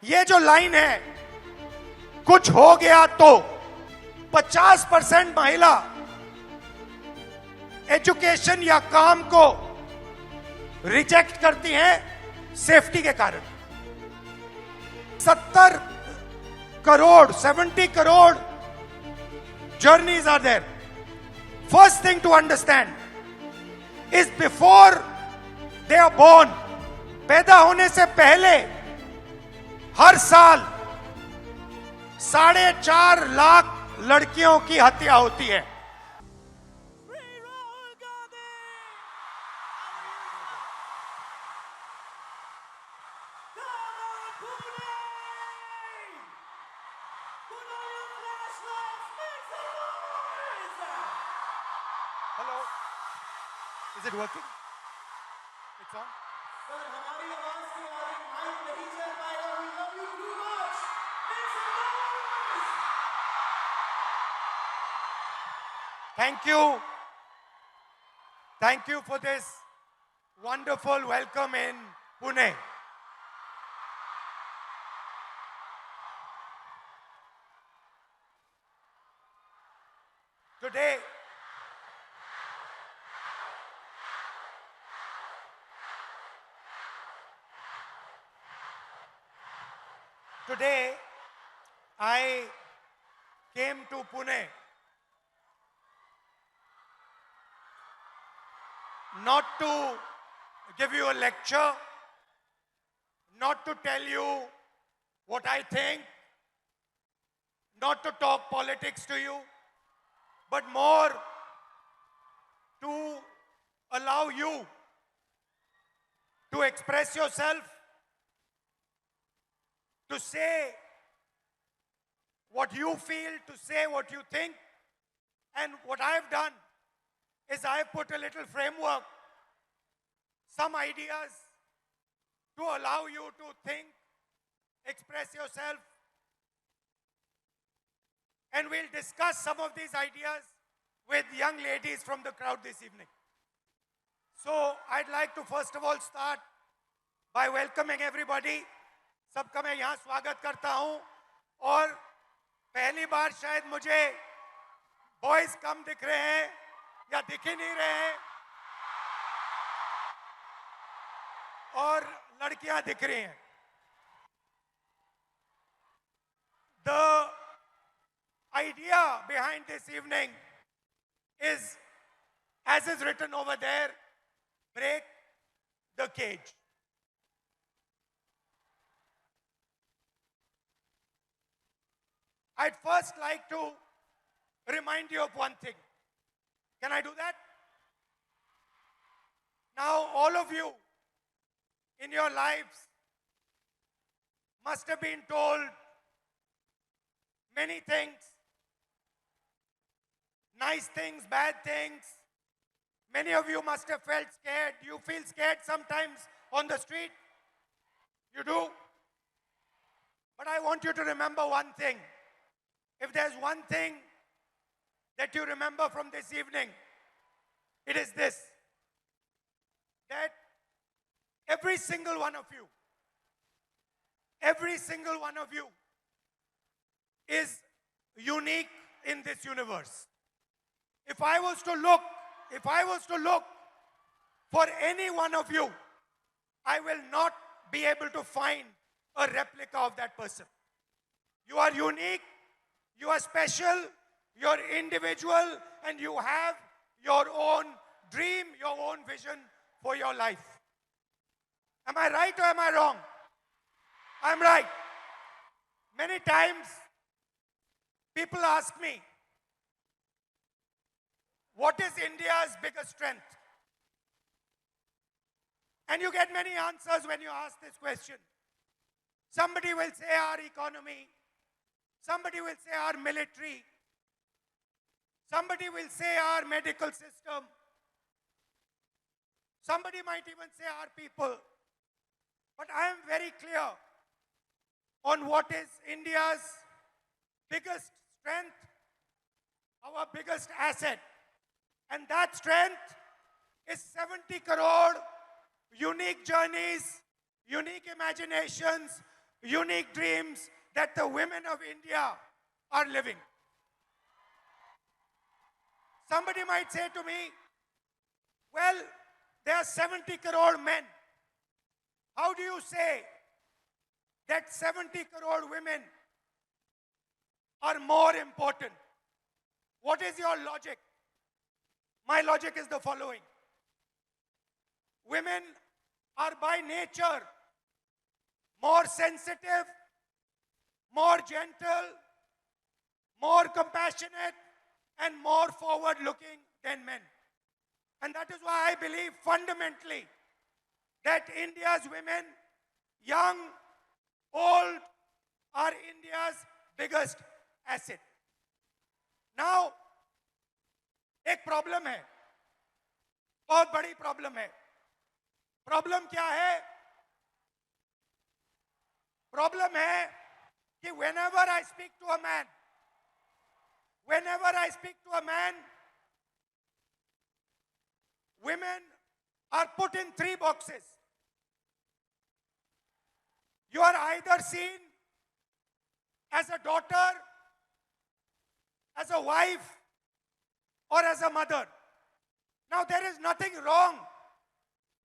ये जो लाइन है, कुछ हो गया तो 50% महिला एजुकेशन या काम को रिजेक्ट करती हैं सेफ्टी के कारण। 70 crore journeys are there. First thing to understand is before they are born, पैदा होने से पहले हर साल 4.5 लाख लड़कियों की हत्या होती है। Hello, is it working? It's on. Sir, हमारी आवाज के आगे माइक नहीं चल पाएगा। We love you too much. Make some noise. Thank you for this wonderful welcome in Pune. Today, I came to Pune not to give you a lecture, not to tell you what I think, not to talk politics to you, but more to allow you to express yourself, to say what you feel, to say what you think. And what I've done is I've put a little framework, some ideas to allow you to think, express yourself. And we'll discuss some of these ideas with young ladies from the crowd this evening. So I'd like to first of all start by welcoming everybody. सबका मैं यहाँ स्वागत करता हूँ और पहली बार शायद मुझे बॉयज कम दिख रहे हैं या दिख ही नहीं रहे हैं और लड़कियां दिख रही हैं। The idea behind this evening is, as is written over there, break the cage. I'd first like to remind you of one thing. Can I do that? Now, all of you in your lives must have been told many things, nice things, bad things. Many of you must have felt scared. You feel scared sometimes on the street? You do? But I want you to remember one thing. If there's one thing that you remember from this evening, it is this: that every single one of you is unique in this universe. If I was to look for any one of you, I will not be able to find a replica of that person. You are unique. You are special, you're individual, and you have your own dream, your own vision for your life. Am I right or am I wrong? I'm right. Many times, people ask me, what is India's biggest strength? And you get many answers when you ask this question. Somebody will say our economy. Somebody will say our military. Somebody will say our medical system. Somebody might even say our people. But I am very clear on what is India's biggest strength, our biggest asset. And that strength is 70 crore unique journeys, unique imaginations, unique dreams that the women of India are living. Somebody might say to me, well, there are 70 crore men. How do you say that 70 crore women are more important? What is your logic? My logic is the following. Women are by nature more sensitive, more gentle, more compassionate, and more forward-looking than men. And that is why I believe fundamentally that India's women, young, old, are India's biggest asset. Now, एक problem है, बहुत बड़ी problem है. Problem क्या है? Problem है कि whenever I speak to a man, women are put in 3 boxes. You are either seen as a daughter, as a wife, or as a mother. Now, there is nothing wrong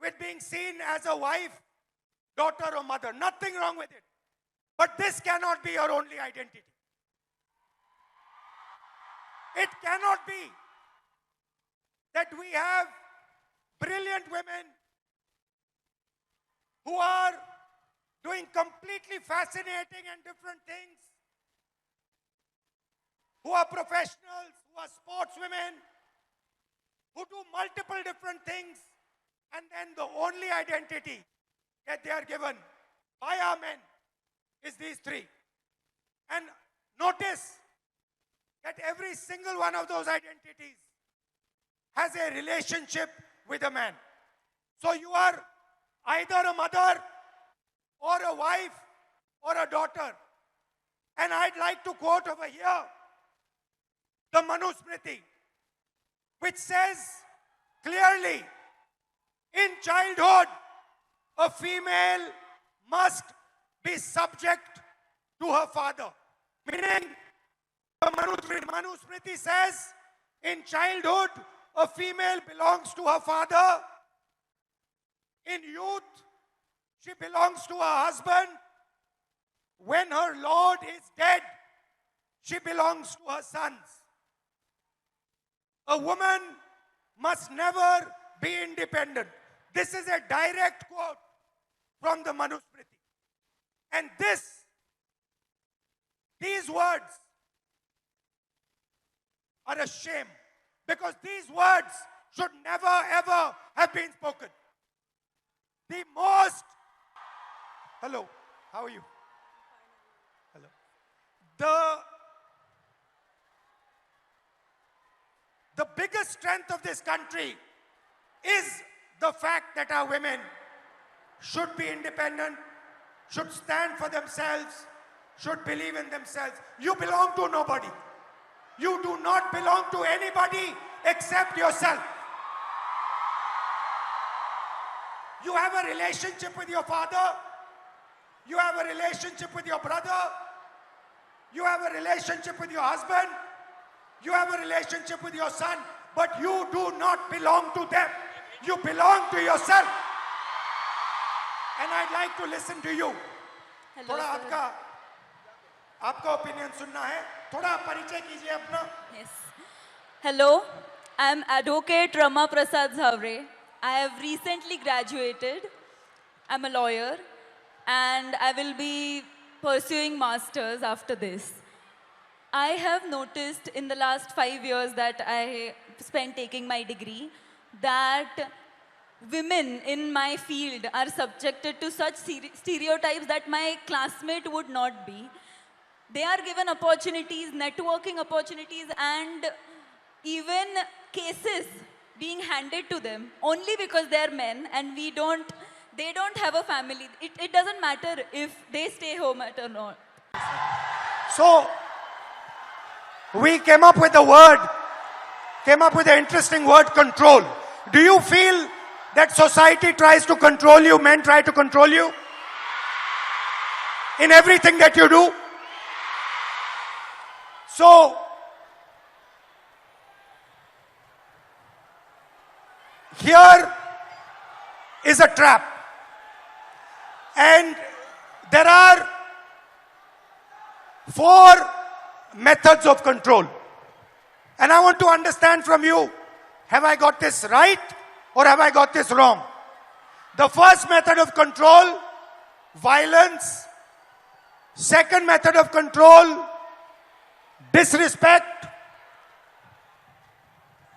with being seen as a wife, daughter, or mother. Nothing wrong with it. But this cannot be your only identity. It cannot be that we have brilliant women who are doing completely fascinating and different things, who are professionals, who are sportswomen, who do multiple different things, and then the only identity that they are given by our men is these 3. And notice that every single one of those identities has a relationship with a man. So you are either a mother or a wife or a daughter. And I'd like to quote over here the Manusmriti, which says clearly, in childhood, a female must be subject to her father. Meaning, the Manusmriti says, in childhood, a female belongs to her father. In youth, she belongs to her husband. When her lord is dead, she belongs to her sons. A woman must never be independent. This is a direct quote from the Manusmriti. And these words are a shame, because these words should never ever have been spoken. The most... Hello, how are you? Hello. The biggest strength of this country is the fact that our women should be independent, should stand for themselves, should believe in themselves. You belong to nobody. You do not belong to anybody except yourself. You have a relationship with your father. You have a relationship with your brother. You have a relationship with your husband. You have a relationship with your son. But you do not belong to them. You belong to yourself. And I'd like to listen to you. Hello, थोड़ा sir. आपका opinion सुनना है. थोड़ा परिचय कीजिए अपना. Yes. Hello, I am Advocate Rama Prasad Zavre. I have recently graduated. I'm a lawyer and I will be pursuing masters after this. I have noticed in the last 5 years that I spent taking my degree that women in my field are subjected to such stereotypes that my classmate would not be. They are given opportunities, networking opportunities, and even cases being handed to them only because they are men and they don't have a family. It doesn't matter if they stay home or not. So, we came up with the interesting word control. Do you feel that society tries to control you, men try to control you? in everything that you do. So, here is a trap. And there are 4 methods of control. And I want to understand from you, have I got this right or have I got this wrong? The first method of control, violence. Second method of control, disrespect.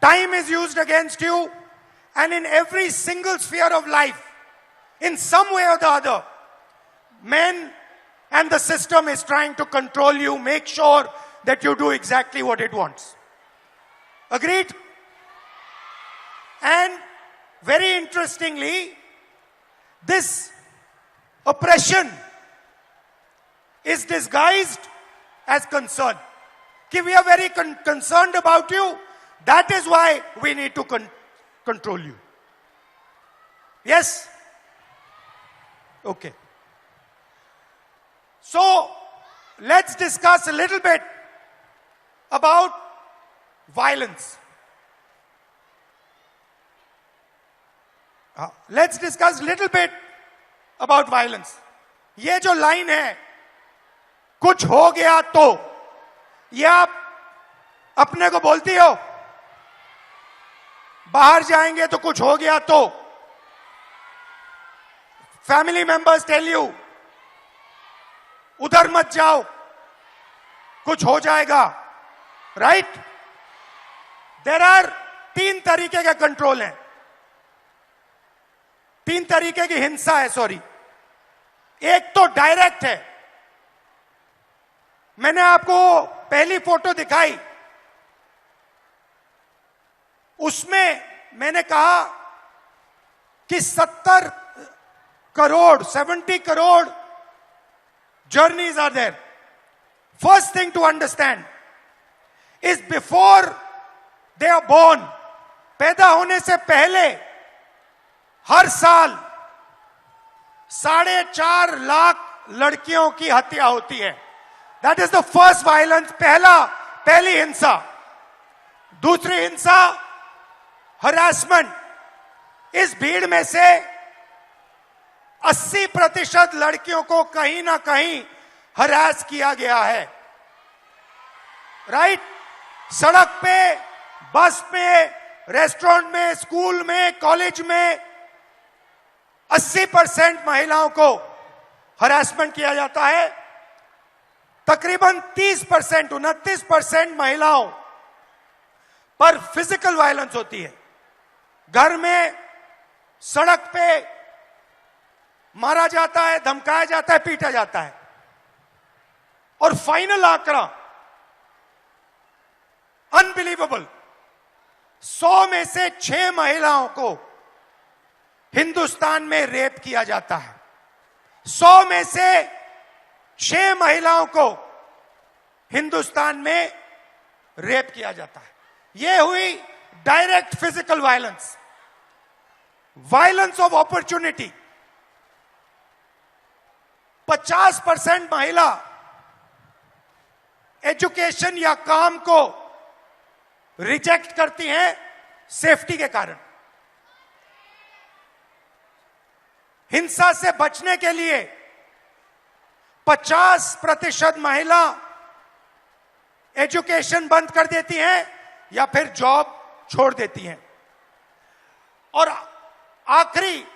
Time is used against you. And in every single sphere of life, in some way or the other, men and the system is trying to control you, make sure that you do exactly what it wants. Agreed? And very interestingly, this oppression is disguised as concern. Ki we are very concerned about you. That is why we need to control you. Yes? Okay. So, let's discuss a little bit about violence. Let's discuss a little bit about violence. ये जो line है, कुछ हो गया तो, ये आप अपने को बोलती हो? बाहर जाएंगे तो कुछ हो गया तो? फैमिली मेंबर्स टेल यू, उधर मत जाओ, कुछ हो जाएगा, राइट? देयर आर 3 तरीके के कंट्रोल हैं, 3 तरीके की हिंसा है, सॉरी. एक तो डायरेक्ट है. मैंने आपको पहली फोटो दिखाई, उसमें मैंने कहा कि 70 crore journeys are there. First thing to understand is before they are born, पैदा होने से पहले हर साल 4.5 लाख लड़कियों की हत्या होती है. That is the first violence, पहली हिंसा. दूसरी हिंसा, हरासमेंट. इस भीड़ में से 80% लड़कियों को कहीं ना कहीं हरास किया गया है, राइट? सड़क पे, बस में, रेस्टोरेंट में, स्कूल में, कॉलेज में 80% महिलाओं को हरासमेंट किया जाता है. तकरीबन 30%, 29% महिलाओं पर फिजिकल वायलेंस होती है. घर में, सड़क पे मारा जाता है, धमकाया जाता है, पीटा जाता है. और फाइनल आंकड़ा अनबिलीवेबल, 100 में से 6 महिलाओं को हिंदुस्तान में रेप किया जाता है. 100 में से 6 महिलाओं को हिंदुस्तान में रेप किया जाता है. यह हुई direct physical violence. Violence of opportunity, 50% महिला एजुकेशन या काम को रिजेक्ट करती हैं सेफ्टी के कारण. हिंसा से बचने के लिए 50% महिला एजुकेशन बंद कर देती हैं या फिर जॉब छोड़ देती हैं. और आखिरी,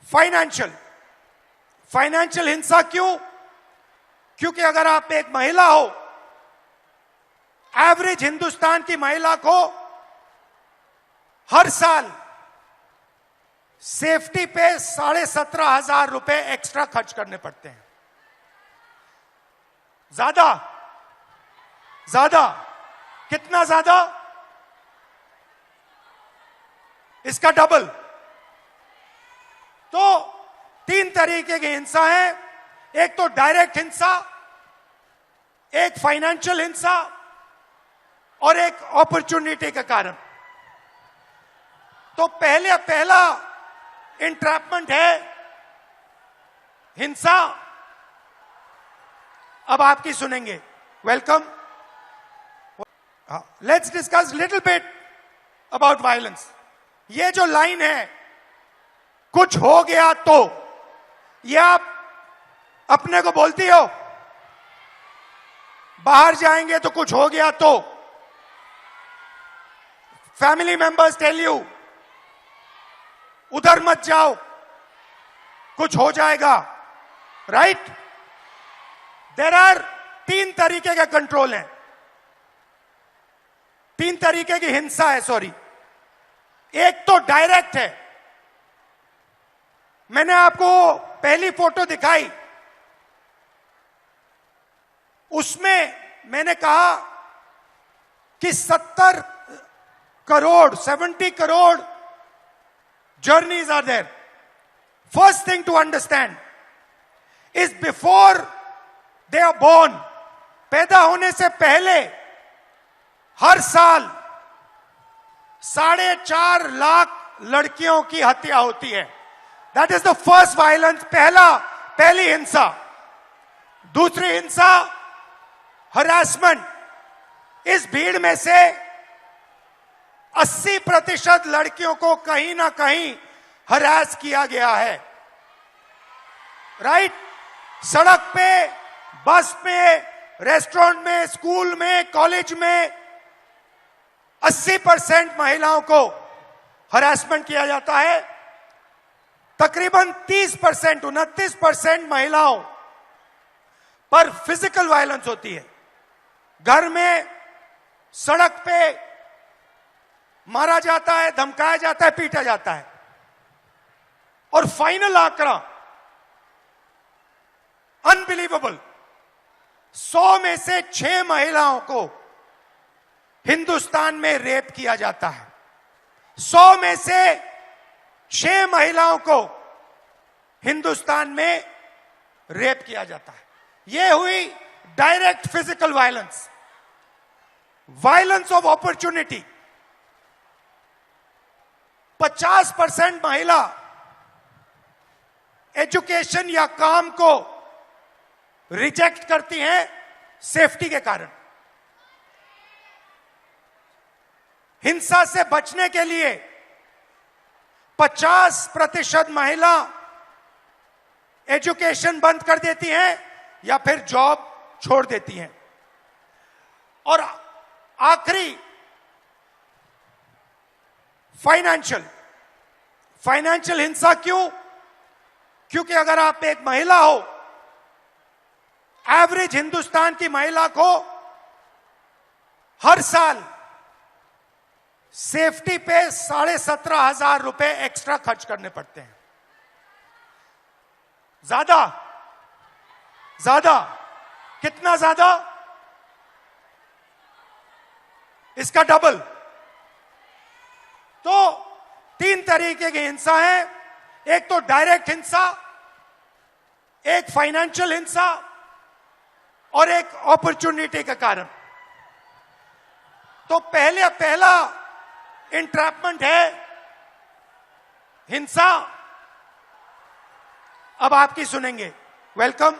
फाइनेंशियल हिंसा. क्यों? क्योंकि अगर आप एक महिला हो, एवरेज हिंदुस्तान की महिला को हर साल सेफ्टी पे 17,500 रुपए एक्स्ट्रा खर्च करने पड़ते हैं. ज्यादा कितना ज्यादा? इसका डबल. तो 3 तरीके की हिंसा है. एक तो डायरेक्ट हिंसा, एक फाइनेंशियल हिंसा और एक अपॉर्चुनिटी के कारण. तो पहला इंट्रैपमेंट है हिंसा अब आपकी सुनेंगे। Welcome. Let's discuss little bit about violence. ये जो लाइन है, कुछ हो गया तो, ये आप अपने को बोलती हो? बाहर जाएंगे तो कुछ हो गया तो, फैमिली मेंबर्स टेल यू उधर मत जाओ, कुछ हो जाएगा, राइट? देयर आर 3 तरीके के कंट्रोल हैं, 3 तरीके की हिंसा है, सॉरी। एक तो डायरेक्ट है। मैंने आपको पहली फोटो दिखाई, उसमें मैंने कहा कि 70 crore journeys are there. First thing to understand is before they are born, पैदा होने से पहले हर साल 4.5 लाख लड़कियों की हत्या होती है। That is the first violence, पहली हिंसा। दूसरी हिंसा हरासमेंट। इस भीड़ में से 80% लड़कियों को कहीं ना कहीं हरास किया गया है, राइट? सड़क पे, बस में, रेस्टोरेंट में, स्कूल में, कॉलेज में 80% महिलाओं को हरासमेंट किया जाता है। तकरीबन 30%, 29% महिलाओं पर फिजिकल वायलेंस होती है। घर में, सड़क पे मारा जाता है, धमकाया जाता है, पीटा जाता है। और फाइनल आंकड़ा अनबिलीवेबल, 100 में से 6 महिलाओं को हिंदुस्तान में रेप किया जाता है। 100 में से 6 महिलाओं को हिंदुस्तान में रेप किया जाता है। यह हुई direct physical violence. Violence of opportunity, 50% महिला एजुकेशन या काम को रिजेक्ट करती हैं सेफ्टी के कारण। हिंसा से बचने के लिए 50% महिला एजुकेशन बंद कर देती हैं या फिर जॉब छोड़ देती हैं। और आखिरी फाइनेंशियल हिंसा। क्यों? क्योंकि अगर आप एक महिला हो, एवरेज हिंदुस्तान की महिला को हर साल सेफ्टी पे 17,500 रुपए एक्स्ट्रा खर्च करने पड़ते हैं। ज्यादा कितना ज्यादा? इसका डबल। तो 3 तरीके की हिंसा है। एक तो डायरेक्ट हिंसा, एक फाइनेंशियल हिंसा और एक अपॉर्चुनिटी के कारण। तो पहला इंट्रैपमेंट है हिंसा। अब आपकी सुनेंगे। वेलकम।